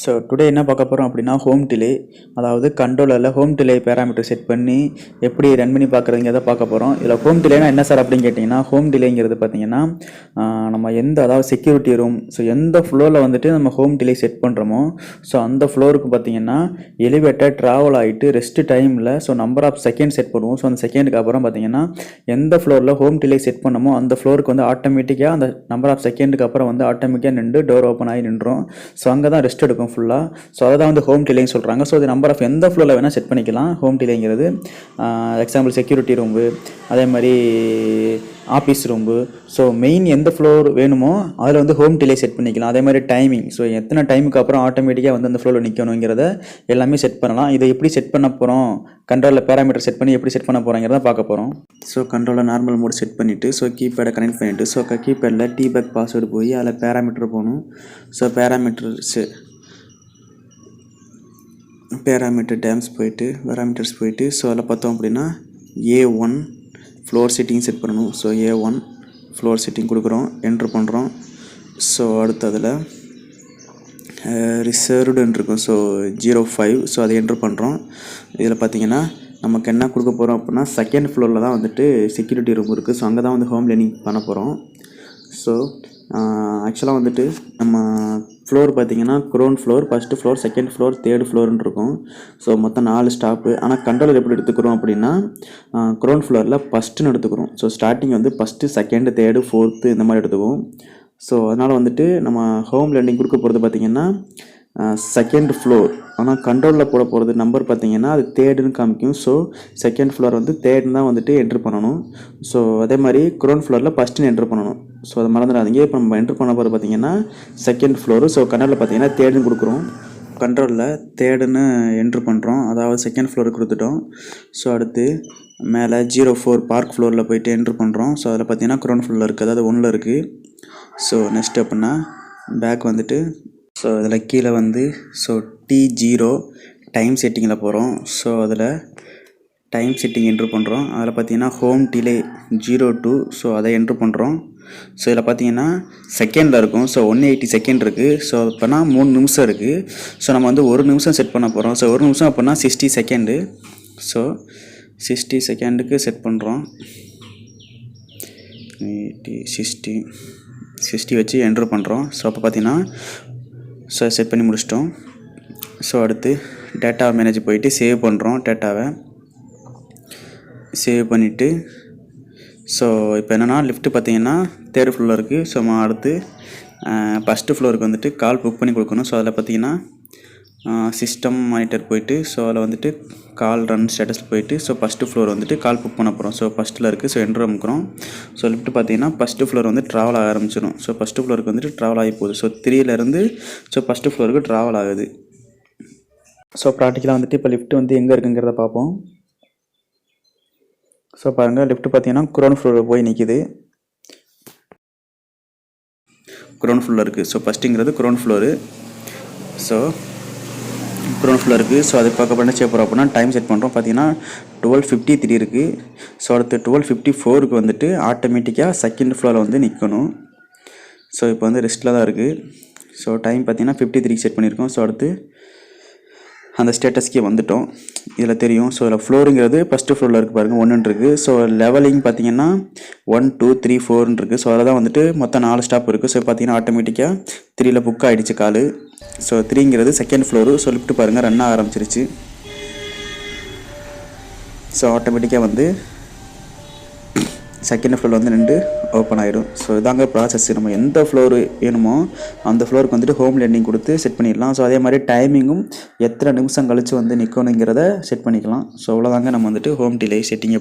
So today என்ன பார்க்க போகிறோம் அப்படின்னா ஹோம் டிலே, அதாவது கண்ட்ரோலரில் ஹோம் டிலே பேராமீட்டர் செட் பண்ணி எப்படி ரன் பண்ணி பார்க்குறதுங்கிறத பார்க்க போகிறோம். இதில் ஹோம் டிலேனா என்ன சார் அப்படின்னு கேட்டிங்கன்னா, ஹோம் டிலேங்கிறது பார்த்தீங்கன்னா நம்ம அதாவது செக்யூரிட்டி ரூம், ஸோ எந்த ஃப்ளோரில் வந்துட்டு நம்ம ஹோம் டிலே செட் பண்ணுறோமோ ஸோ அந்த ஃப்ளோருக்கு பார்த்தீங்கன்னா எலிவேட்டர் ட்ராவல் ஆகிட்டு ரெஸ்ட் டைமில் so number of second set பண்ணுவோம். ஸோ அந்த செகண்டுக்கு அப்புறம் பார்த்தீங்கன்னா எந்த ஃப்ளோரில் ஹோம் டிலே செட் பண்ணமோ அந்த ஃப்ளோருக்கு வந்து ஆட்டோமேட்டிக்காக அந்த நம்பர் ஆஃப் செகண்டுக்கு அப்புறம் வந்து ஆட்டோமேட்டிக்காக நின்று டோர் ஓப்பன் ஆகி நின்றோம். ஸோ அங்கே தான் ரெஸ்ட் எடுக்கும் ஃபுல்லாக. ஸோ அதை தான் வந்து ஹோம் டிலேன்னு சொல்கிறாங்க. ஸோ இது நம்பர் ஆஃப் எந்த ஃப்ளோரில் வேணால் செட் பண்ணிக்கலாம். ஹோம் டிலேங்கிறது எக்ஸாம்பிள் செக்யூரிட்டி ரூம்பு, அதே மாதிரி ஆஃபீஸ் ரூம்பு, ஸோ மெயின் எந்த ஃப்ளோர் வேணுமோ அதில் வந்து ஹோம் டிலே செட் பண்ணிக்கலாம். அதே மாதிரி டைமிங், ஸோ எத்தனை டைமுக்கு அப்புறம் ஆட்டோமேட்டிக்காக வந்து அந்த ஃப்ளோரில் நிற்கணுங்கிறத எல்லாமே செட் பண்ணலாம். இதை எப்படி செட் பண்ண போகிறோம், கண்ட்ரோலில் பேராமீட்டர் செட் பண்ணி எப்படி செட் பண்ண போகிறோங்கிறத பார்க்க போகிறோம். ஸோ கண்ட்ரோலில் நார்மல் மோட் செட் பண்ணிவிட்டு ஸோ கீபேடை கனெக்ட் பண்ணிவிட்டு ஸோ கீபேடில் டீபேக் பாஸ்வேர்டு போய் அதில் பேராமீட்டர் போகணும். ஸோ பேராமீட்டர் டேம்ஸ் போயிட்டு பேராமீட்டர்ஸ் போயிட்டு ஸோ அதில் பார்த்தோம் அப்படின்னா A1 ஃப்ளோர் செட்டிங் செட் பண்ணணும். ஸோ A1 ஃப்ளோர் செட்டிங் கொடுக்குறோம், என்ட்ரு பண்ணுறோம். ஸோ அடுத்ததில் ரிசர்வ்டுன்னு இருக்கும், ஸோ 05, ஸோ அதை என்ட்ரு பண்ணுறோம். இதில் பார்த்தீங்கன்னா நமக்கு என்ன கொடுக்க போகிறோம் அப்படின்னா செகண்ட் ஃப்ளோரில் தான் வந்துட்டு செக்யூரிட்டி ரூம் இருக்குது. ஸோ அங்கே தான் வந்து ஹோம் லேர்னிங் பண்ண போகிறோம். ஸோ ஆக்சுவலாக வந்துட்டு நம்ம ஃப்ளோர் பார்த்திங்கன்னா ground floor, first floor, second floor, third ஃப்ளோர்னு இருக்கும். ஸோ மொத்தம் 4 ஸ்டாப்பு. ஆனால் கண்ட்ரோலர் எப்படி எடுத்துக்கிறோம் அப்படின்னா க்ரௌண்ட் ஃப்ளோரில் ஃபஸ்ட்டுன்னு எடுத்துக்கிறோம். ஸோ ஸ்டார்டிங் வந்து ஃபஸ்ட்டு, செகண்டு, தேர்டு, ஃபோர்த்து இந்த மாதிரி எடுத்துக்குவோம். ஸோ அதனால் வந்துட்டு நம்ம ஹோம் லேர்னிங் கொடுக்க போகிறது பார்த்திங்கன்னா செகண்ட் ஃப்ளோர். ஆனால் கண்ட்ரோலில் போட போகிறது நம்பர் பார்த்திங்கன்னா அது தேர்டுன்னு காமிக்கும். ஸோ செகண்ட் ஃப்ளோர் வந்து தேர்டுன்னு தான் வந்துட்டு என்ட்ரு பண்ணணும். ஸோ அதே மாதிரி க்ரௌண்ட் ஃப்ளோரில் ஃபஸ்ட்டுன்னு என்ட்ரு பண்ணணும். ஸோ அதை மறந்துடாதீங்க. இப்போ நம்ம என்ட்ரு பண்ண போகிறது பார்த்திங்கன்னா செகண்ட் ஃப்ளோரு. ஸோ கண்ட்ரோலில் பார்த்திங்கன்னா தேர்டுன்னு கொடுக்குறோம். கண்ட்ரோலில் தேர்டுன்னு என்ட்ரு பண்ணுறோம், அதாவது செகண்ட் ஃப்ளோருக்கு கொடுத்துட்டோம். ஸோ அடுத்து மேலே 04 பார்க் ஃப்ளோரில் போய்ட்டு என்ட்ரு பண்ணுறோம். ஸோ அதில் பார்த்திங்கன்னா க்ரௌண்ட் ஃப்ளோரில் இருக்குது, அதாவது 1ல் இருக்குது. ஸோ நெக்ஸ்ட் அப்படின்னா பேக் வந்துட்டு ஸோ இதில் கீழே வந்து ஸோ T0 டைம் செட்டிங்கில் போகிறோம். ஸோ அதில் டைம் செட்டிங் என்ட்ரு பண்ணுறோம். அதில் பார்த்தீங்கன்னா ஹோம் டிலே 02, ஸோ அதை என்ட்ரு பண்ணுறோம். ஸோ இதில் பார்த்தீங்கன்னா செகண்டில் இருக்கும். ஸோ 180 செகண்ட் இருக்குது. ஸோ இப்போனா 3 நிமிஷம் இருக்குது. ஸோ நம்ம வந்து 1 நிமிஷம் செட் பண்ண போகிறோம். ஸோ 1 நிமிஷம் அப்படின்னா 60 செகண்டு. ஸோ 60 செகண்டுக்கு செட் பண்ணுறோம். 60 வச்சு என்ட்ரு பண்ணுறோம். ஸோ அப்போ பார்த்தீங்கன்னா ஸோ செட் பண்ணி முடிச்சிட்டோம். ஸோ அடுத்து டேட்டா மேனேஜ் போயிட்டு சேவ் பண்ணுறோம். டேட்டாவை சேவ் பண்ணிவிட்டு ஸோ இப்போ என்னென்னா லிஃப்ட்டு பார்த்தீங்கன்னா தேர்ட் ஃப்ளோரில் இருக்குது. ஸோ நம்ம அடுத்து ஃபஸ்ட்டு ஃப்ளோருக்கு வந்துட்டு கால் புக் பண்ணி கொடுக்கணும். ஸோ அதில் பார்த்தீங்கன்னா சிஸ்டம் மானிட்டர் போயிட்டு ஸோ அதில் வந்துட்டு கால் ரன் ஸ்டேட்டஸில் போயிட்டு ஸோ ஃபஸ்ட்டு ஃப்ளோர் வந்துட்டு கால் புக் பண்ண போகிறோம். ஸோ ஃபஸ்ட்டில் இருக்குது. ஸோ என்ட்ரு அமுக்குறோம். ஸோ லிஃப்ட்டு பார்த்தீங்கன்னா ஃபஸ்ட்டு ஃப்ளோர் வந்து ட்ராவல் ஆக ஆரம்பிச்சிடும். ஸோ ஃபஸ்ட்டு ஃப்ளோருக்கு வந்துட்டு ட்ராவல் ஆகி போகுது. ஸோ 3லேருந்து ஸோ ஃபஸ்ட்டு ஃப்ளோருக்கு ட்ராவல் ஆகுது. ஸோ ப்ராக்டிக்கலாக வந்துட்டு இப்போ லிஃப்ட் வந்து எங்கே இருக்குங்கிறத பார்ப்போம். ஸோ பாருங்கள், லிஃப்ட் பார்த்தீங்கன்னா க்ரௌண்ட் ஃப்ளோரில் போய் நிற்கிது. க்ரௌண்ட் ஃப்ளோரில் இருக்குது. ஸோ ஃபஸ்ட்டுங்கிறது ground floor. So ground floor இருக்குது. ஸோ அது பார்க்க என்ன செய்ய போகிறோம் அப்படின்னா டைம் செட் பண்ணுறோம். பார்த்தீங்கன்னா 12:53 இருக்குது. ஸோ அடுத்து 12:54க்கு வந்துட்டு ஆட்டோமேட்டிக்காக செகண்ட் ஃப்ளோரில் வந்து நிற்கணும். ஸோ இப்போ வந்து ரெஸ்ட்டில் தான் இருக்குது. ஸோ டைம் பார்த்தீங்கன்னா 53 செட் பண்ணியிருக்கோம். ஸோ அடுத்து அந்த ஸ்டேட்டஸ்க்கே வந்துட்டோம். இதில் தெரியும். ஸோ இதில் ஃப்ளோருங்கிறது ஃபஸ்ட்டு ஃப்ளோரில் இருக்குது பாருங்கள், 1 இருக்குது. ஸோ லெவலிங் பார்த்தீங்கன்னா 1, 2, 3, 4 இருக்குது. ஸோ அதில் தான் வந்துட்டு மொத்தம் 4 ஸ்டாப் இருக்குது. ஸோ பார்த்தீங்கன்னா ஆட்டோமேட்டிக்காக 3ல் புக் ஆகிடுச்சு கால். ஸோ 3ங்கிறது செகண்ட் ஃப்ளோரு. ஸோ லிஃப்ட் பாருங்கள் ரன் ஆக ஆரம்பிச்சிருச்சு. ஸோ ஆட்டோமேட்டிக்காக வந்து செகண்ட் ஃப்ளோரில் வந்து நின்று ஓப்பன் ஆகிடும். ஸோ இதாங்க ப்ராசஸ். நம்ம எந்த ஃப்ளோரு வேணுமோ அந்த ஃப்ளோருக்கு வந்துட்டு ஹோம் லேர்னிங் கொடுத்து செட் பண்ணிடலாம். ஸோ அதே மாதிரி டைமிங்கும் எத்தனை நிமிஷம் கழித்து வந்து நிற்கணுங்கிறத செட் பண்ணிக்கலாம். ஸோ அவ்வளோதாங்க நம்ம வந்துட்டு ஹோம் டிலே செட்டிங்கை